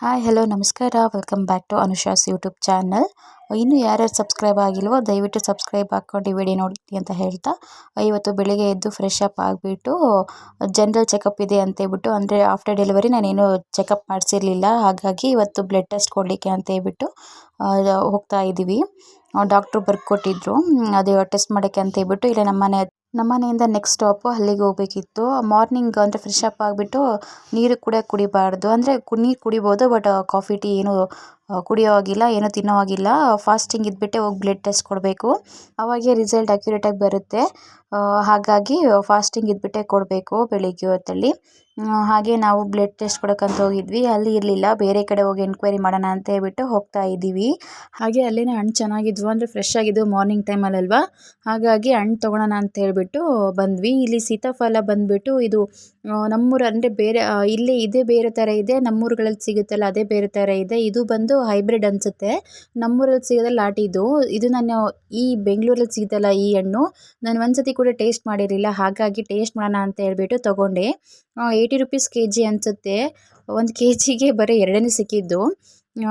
Hi hello ನಮಸ್ಕಾರ welcome back to ಅನುಷಾಸ್ YouTube channel. ಇನ್ನೂ ಯಾರ್ಯಾರು ಸಬ್ಸ್ಕ್ರೈಬ್ ಆಗಿಲ್ವೋ ದಯವಿಟ್ಟು ಸಬ್ಸ್ಕ್ರೈಬ್ ಹಾಕ್ಕೊಂಡು ಈ ವಿಡಿಯೋ ನೋಡಿ ಅಂತ ಹೇಳ್ತಾ, ಇವತ್ತು ಬೆಳಿಗ್ಗೆ ಎದ್ದು ಫ್ರೆಶ್ ಅಪ್ ಆಗಿಬಿಟ್ಟು ಜನರಲ್ ಚೆಕಪ್ ಇದೆ ಅಂತೇಳ್ಬಿಟ್ಟು, ಅಂದರೆ ಆಫ್ಟರ್ ಡೆಲಿವರಿ ನಾನೇನು ಚೆಕಪ್ ಮಾಡಿಸಿರಲಿಲ್ಲ, ಹಾಗಾಗಿ ಇವತ್ತು ಬ್ಲಡ್ ಟೆಸ್ಟ್ ಕೊಡಲಿಕ್ಕೆ ಅಂತ ಹೇಳ್ಬಿಟ್ಟು ಹೋಗ್ತಾ ಇದ್ದೀವಿ. ಡಾಕ್ಟ್ರು ಬರ್ಕೊಟ್ಟಿದ್ರು ಅದು ಟೆಸ್ಟ್ ಮಾಡೋಕ್ಕೆ ಅಂತ ಹೇಳ್ಬಿಟ್ಟು. ಇಲ್ಲ ನಮ್ಮ ಮನೆಯಿಂದ ನೆಕ್ಸ್ಟ್ ಸ್ಟಾಪು ಅಲ್ಲಿಗೆ ಹೋಗಬೇಕಿತ್ತು. ಮಾರ್ನಿಂಗ್ ಅಂದರೆ ಫ್ರೆಶ್ ಅಪ್ ಆಗಿಬಿಟ್ಟು ನೀರು ಕೂಡ ಕುಡಿಬಾರ್ದು, ಅಂದರೆ ನೀರು ಕುಡಿಬೋದು ಬಟ್ ಕಾಫಿ ಟೀ ಏನು ಕುಡಿಯೋ ಆಗಿಲ್ಲ, ಏನು ತಿನ್ನೋ ಆಗಿಲ್ಲ. ಫಾಸ್ಟಿಂಗ್ ಇದ್ಬಿಟ್ಟೆ ಹೋಗಿ ಬ್ಲಡ್ ಟೆಸ್ಟ್ ಕೊಡಬೇಕು, ಅವಾಗೇ ರಿಸಲ್ಟ್ ಅಕ್ಯುರೇಟಾಗಿ ಬರುತ್ತೆ. ಹಾಗಾಗಿ ಫಾಸ್ಟಿಂಗ್ ಇದ್ಬಿಟ್ಟೆ ಕೊಡಬೇಕು ಬೆಳಿಗ್ಗೆ ಹೊತ್ತಲ್ಲಿ. ಹಾಗೆ ನಾವು ಬ್ಲಡ್ ಟೆಸ್ಟ್ ಕೊಡೋಕ್ಕಂತ ಹೋಗಿದ್ವಿ, ಅಲ್ಲಿ ಇರಲಿಲ್ಲ, ಬೇರೆ ಕಡೆ ಹೋಗಿ ಎನ್ಕ್ವೈರಿ ಮಾಡೋಣ ಅಂತ ಹೇಳ್ಬಿಟ್ಟು ಹೋಗ್ತಾ ಇದ್ದೀವಿ. ಹಾಗೆ ಅಲ್ಲಿನೇ ಹಣ್ಣು ಚೆನ್ನಾಗಿದ್ವು, ಅಂದರೆ ಫ್ರೆಶ್ ಆಗಿದ್ವು ಮಾರ್ನಿಂಗ್ ಟೈಮಲ್ಲಲ್ವಾ, ಹಾಗಾಗಿ ಹಣ್ಣು ತೊಗೊಳೋಣ ಅಂತ ಹೇಳ್ಬಿಟ್ಟು ಬಂದ್ವಿ. ಇಲ್ಲಿ ಸೀತಾಫಲ ಬಂದುಬಿಟ್ಟು ಇದು ನಮ್ಮೂರು, ಅಂದರೆ ಬೇರೆ ಇಲ್ಲಿ ಇದೇ ಬೇರೆ ಥರ ಇದೆ, ನಮ್ಮೂರುಗಳಲ್ಲಿ ಸಿಗುತ್ತಲ್ಲ ಅದೇ ಬೇರೆ ಥರ ಇದೆ. ಇದು ಬಂದು ಹೈಬ್ರಿಡ್ ಅನಿಸುತ್ತೆ, ನಮ್ಮೂರಲ್ಲಿ ಸಿಗೋದಲ್ಲ ನಾಟಿದು. ಇದು ನಾನು ಈ ಬೆಂಗಳೂರಲ್ಲಿ ಸಿಗುತ್ತಲ್ಲ ಈ ಹಣ್ಣು, ನಾನು ಒಂದ್ಸತಿ ಕೂಡ ಟೇಸ್ಟ್ ಮಾಡಿರಲಿಲ್ಲ, ಹಾಗಾಗಿ ಟೇಸ್ಟ್ ಮಾಡೋಣ ಅಂತ ಹೇಳ್ಬಿಟ್ಟು ತೊಗೊಂಡೆ. 80 ರೂಪೀಸ್ kg ಅನಿಸುತ್ತೆ, 1 kgಗೆ ಬರೀ 2 ಸಿಕ್ಕಿದ್ದು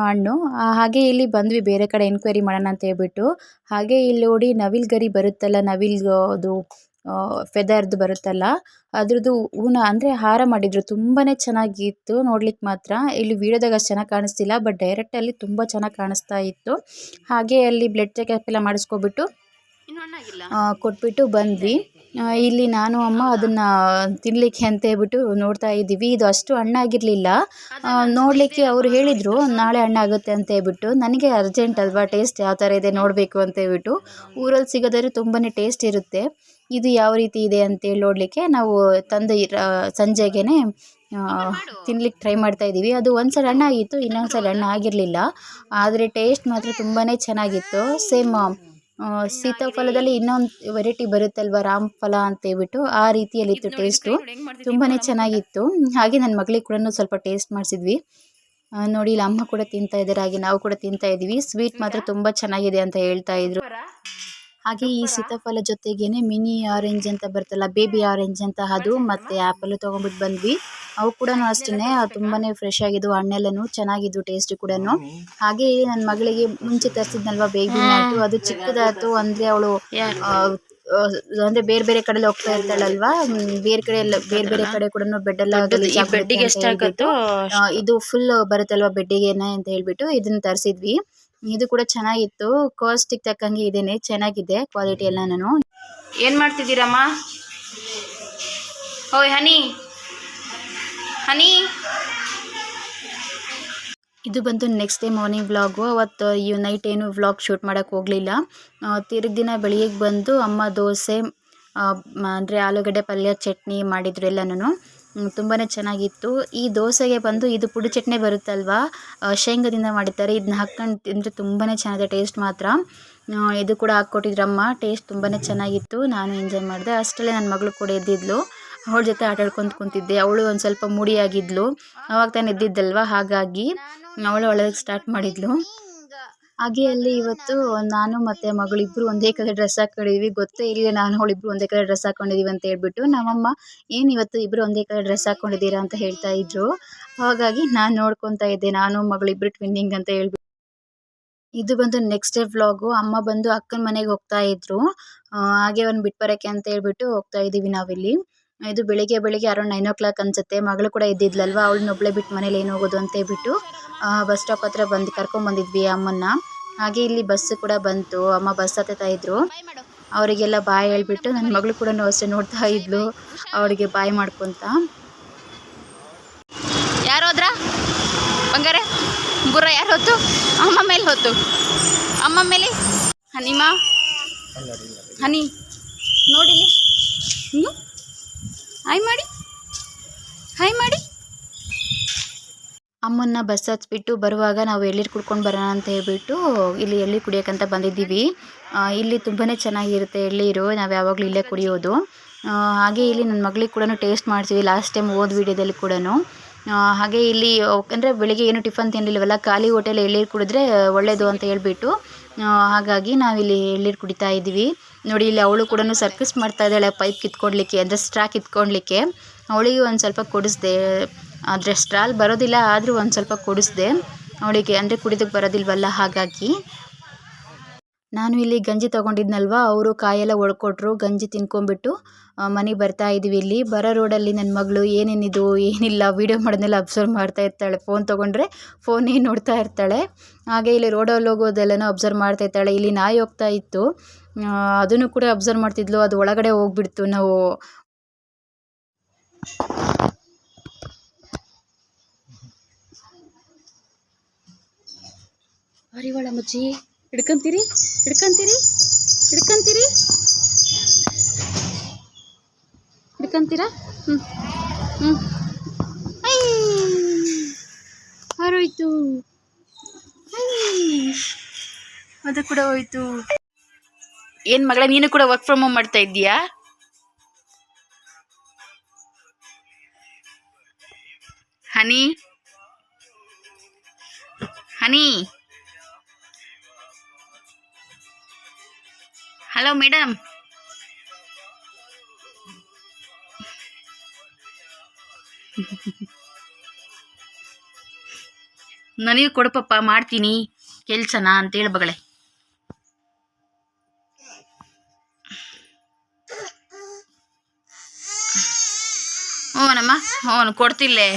ಹಣ್ಣು. ಹಾಗೆ ಇಲ್ಲಿ ಬಂದ್ವಿ ಬೇರೆ ಕಡೆ ಎನ್ಕ್ವೈರಿ ಮಾಡೋಣ ಅಂತ ಹೇಳ್ಬಿಟ್ಟು. ಹಾಗೆ ಇಲ್ಲಿ ನೋಡಿ ನವಿಲು ಗರಿ ಬರುತ್ತಲ್ಲ, ನವಿಲ್ದು ಫೆದರ್ದು ಬರುತ್ತಲ್ಲ, ಅದ್ರದ್ದು ಹೂನ ಅಂದರೆ ಹಾರ ಮಾಡಿದ್ರು, ತುಂಬಾ ಚೆನ್ನಾಗಿತ್ತು ನೋಡ್ಲಿಕ್ಕೆ ಮಾತ್ರ. ಇಲ್ಲಿ ವೀಡಿಯೋದಾಗ ಅಷ್ಟು ಚೆನ್ನಾಗಿ ಕಾಣಿಸ್ತಿಲ್ಲ, ಬಟ್ ಡೈರೆಕ್ಟಲ್ಲಿ ತುಂಬ ಚೆನ್ನಾಗಿ ಕಾಣಿಸ್ತಾ ಇತ್ತು. ಹಾಗೆ ಅಲ್ಲಿ ಬ್ಲಡ್ ಚೆಕಪ್ ಎಲ್ಲ ಮಾಡಿಸ್ಕೊಬಿಟ್ಟು ಕೊಟ್ಬಿಟ್ಟು ಬಂದ್ವಿ. ಇಲ್ಲಿ ನಾನು ಅಮ್ಮ ಅದನ್ನು ತಿನ್ನಲಿಕ್ಕೆ ಅಂತ ಹೇಳ್ಬಿಟ್ಟು ನೋಡ್ತಾ ಇದ್ದೀವಿ. ಇದು ಅಷ್ಟು ಹಣ್ಣಾಗಿರಲಿಲ್ಲ ನೋಡಲಿಕ್ಕೆ, ಅವರು ಹೇಳಿದರು ನಾಳೆ ಹಣ್ಣಾಗುತ್ತೆ ಅಂತ ಹೇಳ್ಬಿಟ್ಟು. ನನಗೆ ಅರ್ಜೆಂಟ್ ಅಲ್ವಾ, ಟೇಸ್ಟ್ ಯಾವ ಥರ ಇದೆ ನೋಡಬೇಕು ಅಂತ ಹೇಳ್ಬಿಟ್ಟು. ಊರಲ್ಲಿ ಸಿಗೋದಾದ್ರೆ ತುಂಬಾ ಟೇಸ್ಟ್ ಇರುತ್ತೆ, ಇದು ಯಾವ ರೀತಿ ಇದೆ ಅಂತೇಳಿ ನೋಡಲಿಕ್ಕೆ ನಾವು ತಂದು ಸಂಜೆಗೆ ತಿನ್ಲಿಕ್ಕೆ ಟ್ರೈ ಮಾಡ್ತಾ ಇದ್ದೀವಿ. ಅದು ಒಂದ್ಸಲ ಹಣ್ಣಾಗಿತ್ತು, ಇನ್ನೊಂದ್ಸಲ ಹಣ್ಣು ಆಗಿರಲಿಲ್ಲ, ಆದರೆ ಟೇಸ್ಟ್ ಮಾತ್ರ ತುಂಬಾ ಚೆನ್ನಾಗಿತ್ತು. ಸೇಮ್ ಸೀತಾಫಲದಲ್ಲಿ ಇನ್ನೊಂದು ವೆರೈಟಿ ಬರುತ್ತಲ್ವ, ರಾಮಫಲ ಅಂತ ಹೇಳ್ಬಿಟ್ಟು, ಆ ರೀತಿಯಲ್ಲಿತ್ತು ಟೇಸ್ಟು, ತುಂಬಾ ಚೆನ್ನಾಗಿತ್ತು. ಹಾಗೆ ನನ್ನ ಮಗಳಿಗೆ ಕೂಡ ಸ್ವಲ್ಪ ಟೇಸ್ಟ್ ಮಾಡಿಸಿದ್ವಿ. ನೋಡಿ ಇಲ್ಲಿ ಅಮ್ಮ ಕೂಡ ತಿಂತಾ ಇದ್ದಾರೆ, ಹಾಗೆ ನಾವು ಕೂಡ ತಿಂತಾ ಇದ್ದೀವಿ. ಸ್ವೀಟ್ ಮಾತ್ರ ತುಂಬ ಚೆನ್ನಾಗಿದೆ ಅಂತ ಹೇಳ್ತಾ ಇದ್ರು. ಹಾಗೆ ಈ ಸೀತಾಫಲ ಜೊತೆಗೇನೆ ಮಿನಿ ಆರೆಂಜ್ ಅಂತ ಬರ್ತಲ್ಲ, ಬೇಬಿ ಆರೆಂಜ್ ಅಂತ, ಅದು ಮತ್ತು ಆ್ಯಪಲ್ ತೊಗೊಂಡ್ಬಿಟ್ಟು ಬಂದ್ವಿ. ಅವು ಕೂಡ ಅಷ್ಟೇ ತುಂಬಾ ಫ್ರೆಶ್ ಆಗಿದ್ವು, ಹಣ್ಣೆಲ್ಲನೂ ಚೆನ್ನಾಗಿದ್ವು ಟೇಸ್ಟ್ ಕೂಡ. ಹಾಗೆ ನನ್ನ ಮಗಳಿಗೆ ಮುಂಚೆ ತರಿಸಿದ್ನಲ್ವ ಬೇಬಿ ಮ್ಯಾಟು, ಅದು ಚಿಕ್ಕದಾಯ್ತು, ಅಂದರೆ ಅವಳು ಅಂದರೆ ಬೇರೆ ಬೇರೆ ಕಡೆ ಹೋಗ್ತಾ ಇರ್ತಾಳಲ್ವಾ, ಬೇರೆ ಬೇರೆ ಕಡೆ ಕೂಡ ಬೆಡ್ಡೆಲ್ಲ ಇದು ಫುಲ್ ಬರುತ್ತಲ್ವ ಬೆಡ್ಡಿಗೆನೆ ಅಂತ ಹೇಳ್ಬಿಟ್ಟು ಇದನ್ನ ತರಿಸಿದ್ವಿ. ಇದು ಕೂಡ ಚೆನ್ನಾಗಿತ್ತು, ಕಾಸ್ಟಿಗೆ ತಕ್ಕಂಗೆ ಇದೇನೆ, ಚೆನ್ನಾಗಿದೆ ಕ್ವಾಲಿಟಿ ಎಲ್ಲ. ನಾನು ಏನು ಮಾಡ್ತಿದ್ದೀರಮ್ಮ? ಓಯ್ ಹನಿ ಹನಿ. ಇದು ಬಂತು ನೆಕ್ಸ್ಟ್ ಡೇ ಮಾರ್ನಿಂಗ್ ವ್ಲಾಗು. ಅವತ್ತು ನೈಟ್ ಏನು ವ್ಲಾಗ್ ಶೂಟ್ ಮಾಡೋಕ್ಕೆ ಹೋಗಲಿಲ್ಲ. ತಿರುಗಿ ದಿನ ಬೆಳಿಗ್ಗೆ ಬಂದು ಅಮ್ಮ ದೋಸೆ ಅಂದರೆ ಆಲೂಗಡ್ಡೆ ಪಲ್ಯ ಚಟ್ನಿ ಮಾಡಿದ್ರು ಎಲ್ಲನೂ, ತುಂಬಾ ಚೆನ್ನಾಗಿತ್ತು. ಈ ದೋಸೆಗೆ ಬಂದು ಇದು ಪುಡಿ ಚಟ್ನಿ ಬರುತ್ತಲ್ವ, ಶೇಂಗಾದಿಂದ ಮಾಡಿರ್ತಾರೆ, ಇದನ್ನ ಹಾಕ್ಕೊಂಡು ತಿಂದರೆ ತುಂಬಾ ಚೆನ್ನಾಗಿದೆ ಟೇಸ್ಟ್ ಮಾತ್ರ. ಇದು ಕೂಡ ಹಾಕ್ಕೊಟ್ಟಿದ್ರಮ್ಮ, ಟೇಸ್ಟ್ ತುಂಬಾ ಚೆನ್ನಾಗಿತ್ತು, ನಾನು ಎಂಜಾಯ್ ಮಾಡಿದೆ. ಅಷ್ಟರಲ್ಲೇ ನನ್ನ ಮಗಳು ಕೂಡ ಎದ್ದಿದ್ಲು, ಅವಳ ಜೊತೆ ಆಟ ಆಡ್ಕೊಂಡು ಕುಂತಿದ್ದೆ. ಅವಳು ಒಂದು ಸ್ವಲ್ಪ ಮೂಡಿಯಾಗಿದ್ಲು, ಅವಾಗ ತಾನು ಎದ್ದಿದ್ದಲ್ವ, ಹಾಗಾಗಿ ಅವಳು ಒಳಗೆ ಸ್ಟಾರ್ಟ್ ಮಾಡಿದ್ಲು. ಹಾಗೆ ಅಲ್ಲಿ ಇವತ್ತು ನಾನು ಮತ್ತು ಮಗಳಿಬ್ಬರು ಒಂದೇ ಕಲರ್ ಡ್ರೆಸ್ ಹಾಕ್ಕೊಂಡಿದ್ವಿ, ಗೊತ್ತೇ ಇಲ್ಲ ನಾನು ಅವಳಿಬ್ರು ಒಂದೇ ಕಲರ್ ಡ್ರೆಸ್ ಹಾಕ್ಕೊಂಡಿದ್ದೀವಿ ಅಂತ ಹೇಳ್ಬಿಟ್ಟು. ನಮ್ಮಮ್ಮ ಏನು ಇವತ್ತು ಇಬ್ಬರು ಒಂದೇ ಕಲರ್ ಡ್ರೆಸ್ ಹಾಕ್ಕೊಂಡಿದ್ದೀರಾ ಅಂತ ಹೇಳ್ತಾ ಇದ್ರು, ಹಾಗಾಗಿ ನಾನು ನೋಡ್ಕೊತಾ ಇದ್ದೆ, ನಾನು ಮಗಳಿಬ್ಬರು ಟ್ವಿನ್ನಿಂಗ್ ಅಂತ ಹೇಳ್ಬಿಟ್ಟು. ಇದು ಬಂದು ನೆಕ್ಸ್ಟ್ ಡೇ ವ್ಲಾಗು. ಅಮ್ಮ ಬಂದು ಅಕ್ಕನ ಮನೆಗೆ ಹೋಗ್ತಾ ಇದ್ರು, ಹಾಗೆ ಒಂದು ಬಿಟ್ಟು ಬರೋಕ್ಕೆ ಅಂತ ಹೇಳ್ಬಿಟ್ಟು ಹೋಗ್ತಾ ಇದ್ದೀವಿ ನಾವಿಲ್ಲಿ. ಇದು ಬೆಳಿಗ್ಗೆ ಅರೌಂಡ್ 9 o'clock ಅನ್ಸುತ್ತೆ. ಮಗಳು ಕೂಡ ಇದ್ದಿದ್ಲಲ್ವ, ಅವಳನ್ನೊಬ್ಬಳೇ ಬಿಟ್ಟು ಮನೇಲಿ ಏನು ಹೋಗೋದು ಅಂತ ಹೇಳ್ಬಿಟ್ಟು ಬಸ್ ಸ್ಟಾಪ್ ಹತ್ರ ಕರ್ಕೊಂಡ್ಬಂದಿದ್ವಿ ಅಮ್ಮನ್ನ. ಹಾಗೆ ಇಲ್ಲಿ ಬಸ್ ಕೂಡ ಬಂತು, ಅಮ್ಮ ಬಸ್ ಹತ್ತುತ್ತಾ ಇದ್ರು, ಅವರಿಗೆಲ್ಲ ಬಾಯ್ ಹೇಳ್ಬಿಟ್ಟು ನನ್ನ ಮಗಳು ಕೂಡ ಅಷ್ಟೇ ನೋಡ್ತಾ ಇದ್ಲು, ಅವಳಿಗೆ ಬಾಯ್ ಮಾಡ್ಕೊತ. ಯಾರು ಹೋದ್ರ ಬಂಗಾರ ಬುರ್ರ? ಯಾರು ಹೊತ್ತು? ಅಮ್ಮ ಮೇಲೆ ಹೊತ್ತು, ಅಮ್ಮ ಮೇಲೆ. ಹನಿಮಾ ಹನಿ ನೋಡಿಲಿ, ಹಾಯ್ ಮಾಡಿ, ಹಾಯ್ ಮಾಡಿ. ಅಮ್ಮನ್ನ ಬಸ್ ಹತ್ಬಿಟ್ಟು ಬರುವಾಗ ನಾವು ಎಳ್ಳೀರು ಕುಡ್ಕೊಂಡು ಬರೋಣ ಅಂತ ಹೇಳ್ಬಿಟ್ಟು ಇಲ್ಲಿ ಎಳ್ಳೀರು ಕುಡಿಯೋಕ್ಕಂತ ಬಂದಿದ್ದೀವಿ. ಇಲ್ಲಿ ತುಂಬಾ ಚೆನ್ನಾಗಿರುತ್ತೆ ಎಳ್ಳೀರು, ನಾವು ಯಾವಾಗಲೂ ಇಲ್ಲೇ ಕುಡಿಯೋದು. ಹಾಗೆ ಇಲ್ಲಿ ನನ್ನ ಮಗಳಿಗೆ ಕೂಡ ಟೇಸ್ಟ್ ಮಾಡ್ತೀವಿ, ಲಾಸ್ಟ್ ಟೈಮ್ ಓದ್ ವಿಡಿಯೋದಲ್ಲಿ ಕೂಡ. ಹಾಗೆ ಇಲ್ಲಿ ಅಂದರೆ ಬೆಳಿಗ್ಗೆ ಏನು ಟಿಫನ್ ತಿನ್ನಲಿಲ್ವಲ್ಲ, ಖಾಲಿ ಹೋಟೆಲ್ ಎಳ್ಳೀರು ಕುಡಿದ್ರೆ ಒಳ್ಳೆಯದು ಅಂತ ಹೇಳ್ಬಿಟ್ಟು, ಹಾಗಾಗಿ ನಾವಿಲ್ಲಿ ಎಳ್ಳೀರು ಕುಡಿತಾ ಇದ್ದೀವಿ. ನೋಡಿ ಇಲ್ಲಿ ಅವಳು ಕೂಡ ಸರ್ಕಸ್ ಮಾಡ್ತಾ ಇದ್ದಾಳೆ, ಪೈಪ್ ಕಿತ್ಕೊಡ್ಲಿಕ್ಕೆ, ಅಂದರೆ ಸ್ಟ್ರಾ ಕಿತ್ಕೊಡ್ಲಿಕ್ಕೆ. ಅವಳಿಗೆ ಒಂದು ಸ್ವಲ್ಪ ಕೊಡಿಸ್ದೆ, ಆದರೆ ಸ್ಟ್ರಾಲ್ ಬರೋದಿಲ್ಲ, ಆದರೂ ಒಂದು ಸ್ವಲ್ಪ ಕುಡಿಸ್ದೆ ಅವಳಿಗೆ, ಅಂದರೆ ಕುಡಿದಕ್ಕೆ ಬರೋದಿಲ್ವಲ್ಲ ಹಾಗಾಗಿ. ನಾನು ಇಲ್ಲಿ ಗಂಜಿ ತೊಗೊಂಡಿದ್ನಲ್ವ, ಅವರು ಕಾಯೆಲ್ಲ ಒಡ್ಕೊಟ್ರು. ಗಂಜಿ ತಿನ್ಕೊಂಬಿಟ್ಟು ಮನೆಗೆ ಬರ್ತಾ ಇದ್ದೀವಿ. ಇಲ್ಲಿ ಬರೋ ರೋಡಲ್ಲಿ ನನ್ನ ಮಗಳು ಏನೇನಿದು ಏನಿಲ್ಲ ವೀಡಿಯೋ ಮಾಡೋದನ್ನೆಲ್ಲ ಅಬ್ಸರ್ವ್ ಮಾಡ್ತಾ ಇರ್ತಾಳೆ. ಫೋನ್ ತೊಗೊಂಡ್ರೆ ಫೋನೇ ನೋಡ್ತಾ ಇರ್ತಾಳೆ. ಹಾಗೆ ಇಲ್ಲಿ ರೋಡಲ್ಲಿ ಹೋಗೋದೆಲ್ಲನೂ ಅಬ್ಸರ್ವ್ ಮಾಡ್ತಾ ಇರ್ತಾಳೆ. ಇಲ್ಲಿ ನಾಯಿ ಹೋಗ್ತಾ ಇತ್ತು, ಅದನ್ನು ಕೂಡ ಅಬ್ಸರ್ವ್ ಮಾಡ್ತಿದ್ಲು. ಅದು ಒಳಗಡೆ ಹೋಗ್ಬಿಡ್ತು. ನಾವು ಅರಿವಾಳ ಮುಚ್ಚಿ ಹಿಡ್ಕೊಂತೀರಿ ಹಿಡ್ಕೊಂತೀರಿ ಹಿಡ್ಕೊಂತೀರಿ ಹಿಡ್ಕೊಂತೀರಾ? ಹ್ಞೂ ಹ್ಞೂ ಹೊರೋಯ್ತು, ಅದು ಕೂಡ ಹೋಯ್ತು. ಏನು ಮಗಳ, ನೀನು ಕೂಡ ವರ್ಕ್ ಫ್ರಮ್ ಹೋಮ್ ಮಾಡ್ತಾ ಇದ್ದೀಯಾ? ಹನಿ ಹನಿ ಹಲೋ ಮೇಡಮ್, ನನಗೆ ಕೊಡಪ್ಪ ಮಾಡ್ತೀನಿ ಕೆಲ್ಸನ ಅಂತೇಳಿ ಬಗಳೆ. ಹ್ಞೂನಮ್ಮ, ಹ್ಞೂ ಕೊಡ್ತಿಲ್ಲೇ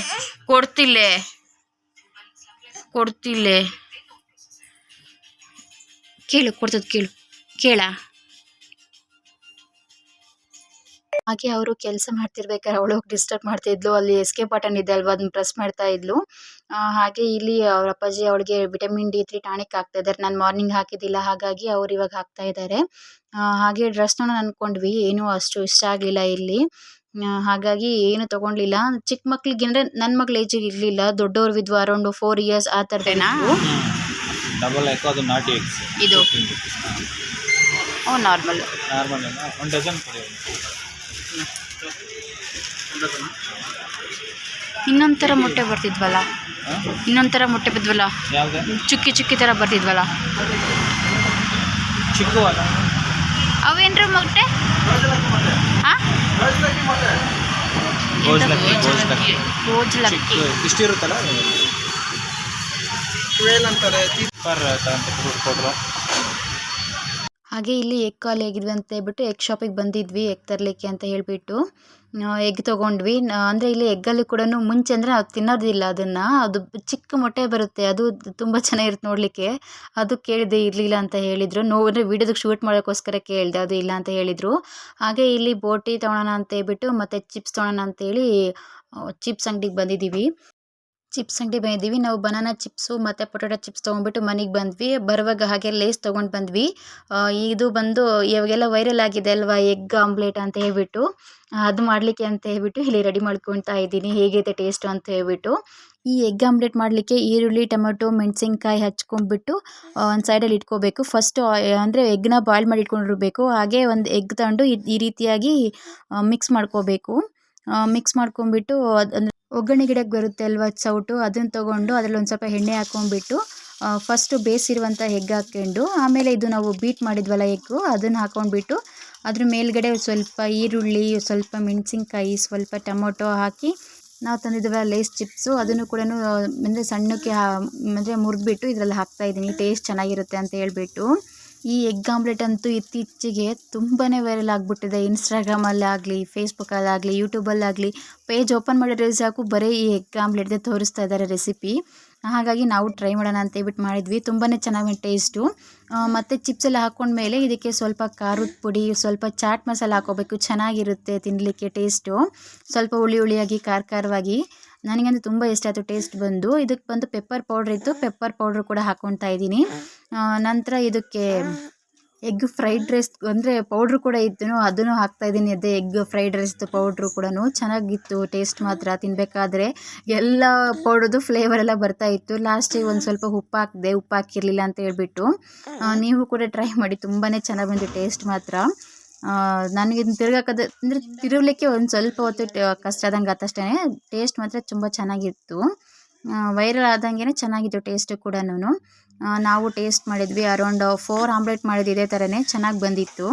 ಕೊಡ್ತಿಲ್ಲೇ ಕೊಡ್ತಿಲ್ಲೇ ಕೇಳು, ಕೊಡ್ತದ ಕೇಳು, ಕೇಳ. ಹಾಗೆ ಅವರು ಕೆಲಸ ಮಾಡ್ತಿರ್ಬೇಕಾದ್ರೆ ಅವಳು ಡಿಸ್ಟರ್ಬ್ ಮಾಡ್ತಿದ್ಲು. ಅಲ್ಲಿ ಎಸ್ಕೇಪ್ ಬಟನ್ ಇದೆ ಅಲ್ವಾ, ಅದನ್ನ ಪ್ರೆಸ್ ಮಾಡ್ತಾ ಇದ್ಲು. ಹಾಗೆ ಇಲ್ಲಿ ಅವ್ರ ಅಪ್ಪಾಜಿ ಅವಳಿಗೆ ವಿಟಮಿನ್ D3 ಟಾನಿಕ್ ಹಾಕ್ತಾ ಇದ್ದಾರೆ. ನಾನು ಮಾರ್ನಿಂಗ್ ಹಾಕಿದ್ದಿಲ್ಲ, ಹಾಗಾಗಿ ಅವ್ರು ಇವಾಗ ಹಾಕ್ತಾ ಇದ್ದಾರೆ. ಹಾಗೆ ಡ್ರೆಸ್ ನೋಡೋಣ ಅಂದ್ಕೊಂಡ್ವಿ, ಏನೂ ಅಷ್ಟು ಇಷ್ಟ ಆಗಲಿಲ್ಲ ಇಲ್ಲಿ. ಹಾಗಾಗಿ ಏನು ತೊಗೊಂಡ್ಲಿಲ್ಲ. ಚಿಕ್ಕ ಮಕ್ಳಿಗೆ ಅಂದರೆ ನನ್ನ ಮಗಳ ಏಜಿಗೆ ಇರಲಿಲ್ಲ, ದೊಡ್ಡವ್ರವಿದ್ವು ಅರೌಂಡ್ 4 ಇಯರ್ಸ್ ಆ ಥರದೇನಾ. ಡಬಲ್ ಎಕೋ ಅದು ನಾಟಿ ಎಗ್ಸ್ ಇದು 15 rupees. ನಾರ್ಮಲ್ ನಾರ್ಮಲ್ ಅಲ್ಲ, 1 ಡಜನ್ ಕೊಡಿ. ಇನ್ನೊಂದು ಥರ ಮೊಟ್ಟೆ ಬರ್ತಿದ್ವಲ್ಲ, ಇನ್ನೊಂದು ಥರ ಮೊಟ್ಟೆ ಬಿದ್ವಲ್ಲ, ಯಾವ್ದು ಚುಕ್ಕಿ ಚುಕ್ಕಿ ಥರ ಬರ್ತಿದ್ವಲ್ಲ, ಚಿಕ್ಕು ಅಲ್ಲ ಅವೇನ್ರ ಮೊಟ್ಟೆ? ಹಾಂ, ಗೋಜ್ಲಕ್ಕಿ ಇಷ್ಟಿರುತ್ತಲ್ಲ ಕೊಡ್ರು. ಹಾಗೆ ಇಲ್ಲಿ ಎಗ್ ಖಾಲಿ ಆಗಿದ್ವಿ ಅಂತ ಹೇಳ್ಬಿಟ್ಟು ಎಗ್ ಶಾಪಿಗೆ ಬಂದಿದ್ವಿ, ಎಗ್ ತರಲಿಕ್ಕೆ ಅಂತ ಹೇಳಿಬಿಟ್ಟು ಎಗ್ ತೊಗೊಂಡ್ವಿ. ಅಂದರೆ ಇಲ್ಲಿ ಎಗ್ಗಲ್ಲಿ ಕೂಡ ಮುಂಚೆ ಅಂದರೆ ನಾವು ತಿನ್ನೋದಿಲ್ಲ ಅದನ್ನು, ಅದು ಚಿಕ್ಕ ಮೊಟ್ಟೆ ಬರುತ್ತೆ, ಅದು ತುಂಬ ಚೆನ್ನಾಗಿರುತ್ತೆ ನೋಡಲಿಕ್ಕೆ. ಅದು ಕೇಳಿದೆ, ಇರಲಿಲ್ಲ ಅಂತ ಹೇಳಿದರು. ಅಂದರೆ ವೀಡಿಯೋದಕ್ಕೆ ಶೂಟ್ ಮಾಡೋಕ್ಕೋಸ್ಕರ ಕೇಳಿದೆ, ಅದು ಇಲ್ಲ ಅಂತ ಹೇಳಿದರು. ಹಾಗೆ ಇಲ್ಲಿ ಬೋಟಿ ತೊಗೊಳೋಣ ಅಂತ ಹೇಳ್ಬಿಟ್ಟು ಮತ್ತು ಚಿಪ್ಸ್ ತೊಗೊಳೋಣ ಅಂತೇಳಿ ಚಿಪ್ಸ್ ಅಂಗಡಿಗೆ ಬಂದಿದ್ದೀವಿ. ನಾವು ಬನಾನಾ ಚಿಪ್ಸು ಮತ್ತು ಪೊಟ್ಯಾಟೊ ಚಿಪ್ಸ್ ತೊಗೊಂಡ್ಬಿಟ್ಟು ಮನೆಗೆ ಬಂದ್ವಿ. ಬರುವಾಗ ಹಾಗೆ ಲೇಸ್ ತೊಗೊಂಡು ಬಂದ್ವಿ. ಇದು ಬಂದು ಇವಾಗೆಲ್ಲ ವೈರಲ್ ಆಗಿದೆ ಅಲ್ವಾ, ಎಗ್ ಆಮ್ಲೆಟ್ ಅಂತ ಹೇಳ್ಬಿಟ್ಟು, ಅದು ಮಾಡಲಿಕ್ಕೆ ಅಂತ ಹೇಳ್ಬಿಟ್ಟು ಇಲ್ಲಿ ರೆಡಿ ಮಾಡ್ಕೊತಾ ಇದ್ದೀನಿ, ಹೇಗಿದೆ ಟೇಸ್ಟು ಅಂತ ಹೇಳ್ಬಿಟ್ಟು. ಈ ಎಗ್ ಆಮ್ಲೆಟ್ ಮಾಡಲಿಕ್ಕೆ ಈರುಳ್ಳಿ, ಟೊಮೆಟೊ, ಮೆಣಸಿನ್ಕಾಯಿ ಹಚ್ಕೊಂಡ್ಬಿಟ್ಟು ಒಂದು ಸೈಡಲ್ಲಿ ಇಟ್ಕೋಬೇಕು. ಫಸ್ಟು ಅಂದರೆ ಎಗ್ನ ಬಾಯ್ಲ್ ಮಾಡಿ ಇಟ್ಕೊಂಡಿರಬೇಕು. ಹಾಗೆ ಒಂದು ಎಗ್ ತಗೊಂಡು ಈ ರೀತಿಯಾಗಿ ಮಿಕ್ಸ್ ಮಾಡ್ಕೋಬೇಕು. ಮಿಕ್ಸ್ ಮಾಡ್ಕೊಂಡ್ಬಿಟ್ಟು ಅಂದರೆ ಒಗ್ಗರಣೆ ಗಿಡಕ್ಕೆ ಬರುತ್ತೆ ಅಲ್ವಾ ಸೌಟು, ಅದನ್ನು ತೊಗೊಂಡು ಅದರಲ್ಲಿ ಒಂದು ಸ್ವಲ್ಪ ಎಣ್ಣೆ ಹಾಕ್ಕೊಂಡ್ಬಿಟ್ಟು ಫಸ್ಟು ಬೇಯಿಸಿರುವಂಥ ಎಗ್ ಹಾಕ್ಕೊಂಡು, ಆಮೇಲೆ ಇದು ನಾವು ಬೀಟ್ ಮಾಡಿದ್ವಲ್ಲ ಎಗ್ಗು, ಅದನ್ನು ಹಾಕ್ಕೊಂಡ್ಬಿಟ್ಟು ಅದ್ರ ಮೇಲ್ಗಡೆ ಸ್ವಲ್ಪ ಈರುಳ್ಳಿ, ಸ್ವಲ್ಪ ಮೆಣಸಿನ್ಕಾಯಿ, ಸ್ವಲ್ಪ ಟೊಮೊಟೊ ಹಾಕಿ ನಾವು ತಂದಿದ್ವಲ್ಲ ಲೇಸ್ ಚಿಪ್ಸು, ಅದನ್ನು ಕೂಡ ಅಂದರೆ ಸಣ್ಣಕ್ಕೆ ಅಂದರೆ ಮುರಿದ್ಬಿಟ್ಟು ಇದರಲ್ಲಿ ಹಾಕ್ತಾಯಿದ್ದೀನಿ, ಟೇಸ್ಟ್ ಚೆನ್ನಾಗಿರುತ್ತೆ ಅಂತ ಹೇಳ್ಬಿಟ್ಟು. ಈ ಎಗ್ ಆಮ್ಲೆಟ್ ಅಂತೂ ಇತ್ತೀಚೆಗೆ ತುಂಬಾ ವೈರಲ್ ಆಗಿಬಿಟ್ಟಿದೆ. ಇನ್ಸ್ಟಾಗ್ರಾಮಲ್ಲಾಗಲಿ, ಫೇಸ್ಬುಕ್ಕಲ್ಲಾಗಲಿ, ಯೂಟ್ಯೂಬಲ್ಲಾಗಲಿ ಪೇಜ್ ಓಪನ್ ಮಾಡಿದ್ರೆ ಸಾಕು ಬರೀ ಈ ಎಗ್ ಆಮ್ಲೆಟ್ದೇ ತೋರಿಸ್ತಾ ಇದ್ದಾರೆ ರೆಸಿಪಿ. ಹಾಗಾಗಿ ನಾವು ಟ್ರೈ ಮಾಡೋಣ ಅಂತ ಹೇಳ್ಬಿಟ್ಟು ಮಾಡಿದ್ವಿ. ತುಂಬಾ ಚೆನ್ನಾಗಿ ಟೇಸ್ಟು. ಮತ್ತು ಚಿಪ್ಸ್ ಎಲ್ಲ ಹಾಕ್ಕೊಂಡ್ಮೇಲೆ ಇದಕ್ಕೆ ಸ್ವಲ್ಪ ಖಾರದ ಪುಡಿ, ಸ್ವಲ್ಪ ಚಾಟ್ ಮಸಾಲ ಹಾಕ್ಕೋಬೇಕು, ಚೆನ್ನಾಗಿರುತ್ತೆ ತಿನ್ನಲಿಕ್ಕೆ ಟೇಸ್ಟು. ಸ್ವಲ್ಪ ಹುಳಿ ಹುಳಿಯಾಗಿ ಖಾರವಾಗಿ, ನನಗಂತೂ ತುಂಬ ಇಷ್ಟ ಆಯಿತು ಟೇಸ್ಟ್ ಬಂದು. ಇದಕ್ಕೆ ಬಂದು ಪೆಪ್ಪರ್ ಪೌಡ್ರ್ ಇತ್ತು, ಪೆಪ್ಪರ್ ಪೌಡ್ರ್ ಕೂಡ ಹಾಕ್ಕೊತಾ ಇದ್ದೀನಿ. ನಂತರ ಇದಕ್ಕೆ ಎಗ್ ಫ್ರೈಡ್ ರೈಸ್ ಅಂದರೆ ಪೌಡ್ರು ಕೂಡ ಇತ್ತು, ಅದನ್ನು ಹಾಕ್ತಾಯಿದ್ದೀನಿ. ಅದೇ ಎಗ್ ಫ್ರೈಡ್ ರೈಸ್ದು ಪೌಡ್ರು ಕೂಡ ಚೆನ್ನಾಗಿತ್ತು ಟೇಸ್ಟ್ ಮಾತ್ರ. ತಿನ್ನಬೇಕಾದ್ರೆ ಎಲ್ಲ ಪೌಡ್ರದ್ದು ಫ್ಲೇವರ್ ಎಲ್ಲ ಬರ್ತಾಯಿತ್ತು. ಲಾಸ್ಟಿಗೆ ಒಂದು ಸ್ವಲ್ಪ ಉಪ್ಪು ಹಾಕಿದೆ, ಉಪ್ಪು ಹಾಕಿರಲಿಲ್ಲ ಅಂತ ಹೇಳ್ಬಿಟ್ಟು. ನೀವು ಕೂಡ ಟ್ರೈ ಮಾಡಿ, ತುಂಬಾ ಚೆನ್ನಾಗಿ ಬಂತು ಟೇಸ್ಟ್ ಮಾತ್ರ. ನನಗೆ ಅಂದರೆ ತಿರುಗಲಿಕ್ಕೆ ಒಂದು ಸ್ವಲ್ಪ ಹೊತ್ತು ಕಷ್ಟ ಆದಂಗೆ ಆತಷ್ಟೇ, ಟೇಸ್ಟ್ ಮಾತ್ರ ತುಂಬ ಚೆನ್ನಾಗಿತ್ತು. ವೈರಲ್ ಆದಂಗೆ ಚೆನ್ನಾಗಿತ್ತು ಟೇಸ್ಟು ಕೂಡ. ನಾವು ಟೇಸ್ಟ್ ಮಾಡಿದ್ವಿ, ಅರೌಂಡ್ 4 ಆಮ್ಲೆಟ್ ಮಾಡಿದ್ದು ಇದೇ ಥರನೇ ಚೆನ್ನಾಗಿ ಬಂದಿತ್ತು.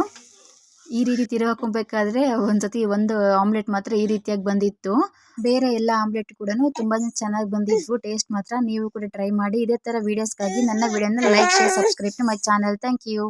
ಈ ರೀತಿ ತಿರುಗಾಕೊಬೇಕಾದ್ರೆ ಒಂದ್ಸತಿ ಒಂದು ಆಮ್ಲೆಟ್ ಮಾತ್ರ ಈ ರೀತಿಯಾಗಿ ಬಂದಿತ್ತು. ಬೇರೆ ಎಲ್ಲ ಆಮ್ಲೆಟ್ ಕೂಡ ತುಂಬಾ ಚೆನ್ನಾಗಿ ಬಂದಿದ್ವು. ಟೇಸ್ಟ್ ಮಾತ್ರ ನೀವು ಕೂಡ ಟ್ರೈ ಮಾಡಿ. ಇದೇ ತರ ವಿಡಿಯೋಸ್ಗಾಗಿ ನನ್ನ ವಿಡಿಯೋನ like, share, subscribe to my channel. Thank you.